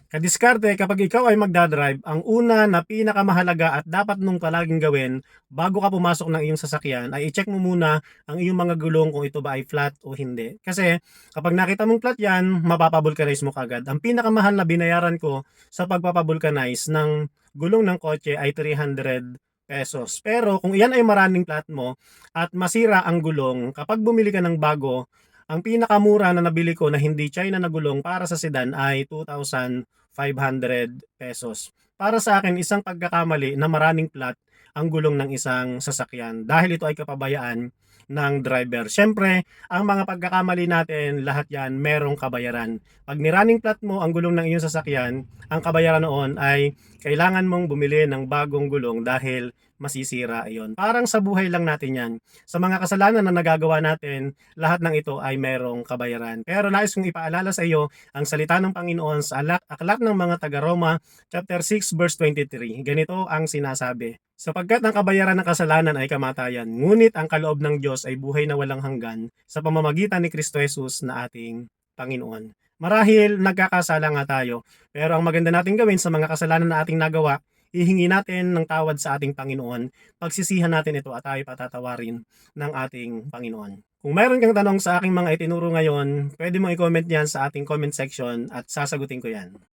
Kadiskarte, kapag ikaw ay magdadrive, ang una na pinakamahalaga at dapat mong palaging gawin bago ka pumasok ng iyong sasakyan ay i-check mo muna ang iyong mga gulong kung ito ba ay flat o hindi. Kasi kapag nakita mong flat yan, mapapavulcanize mo kagad. Ang pinakamahal na binayaran ko sa pagpapavulcanize ng gulong ng kotse ay 300 pesos. Pero kung iyan ay maraming flat mo at masira ang gulong, kapag bumili ka ng bago, ang pinakamura na nabili ko na hindi China na gulong para sa sedan ay 2,500 pesos. Para sa akin, isang pagkakamali na maraming plat ang gulong ng isang sasakyan dahil ito ay kapabayaan ng driver. Siyempre, ang mga pagkakamali natin, lahat yan merong kabayaran. Pag nirunning plat mo ang gulong ng iyong sasakyan, ang kabayaran noon ay kailangan mong bumili ng bagong gulong dahil masisira iyon. Parang sa buhay lang natin yan. Sa mga kasalanan na nagagawa natin, lahat ng ito ay merong kabayaran. Pero nais kong ipaalala sa iyo ang salita ng Panginoon sa aklat ng mga taga-Roma, chapter 6, verse 23. Ganito ang sinasabi. Sapagkat ang kabayaran ng kasalanan ay kamatayan, ngunit ang kaloob ng Diyos ay buhay na walang hanggan sa pamamagitan ni Kristo Jesus na ating Panginoon. Marahil nagkakasala nga tayo, pero ang maganda nating gawin sa mga kasalanan na ating nagawa, ihingi natin ng tawad sa ating Panginoon, pagsisihan natin ito at tayo patatawarin ng ating Panginoon. Kung mayroon kang tanong sa aking mga itinuro ngayon, pwede mo i-comment yan sa ating comment section at sasagutin ko yan.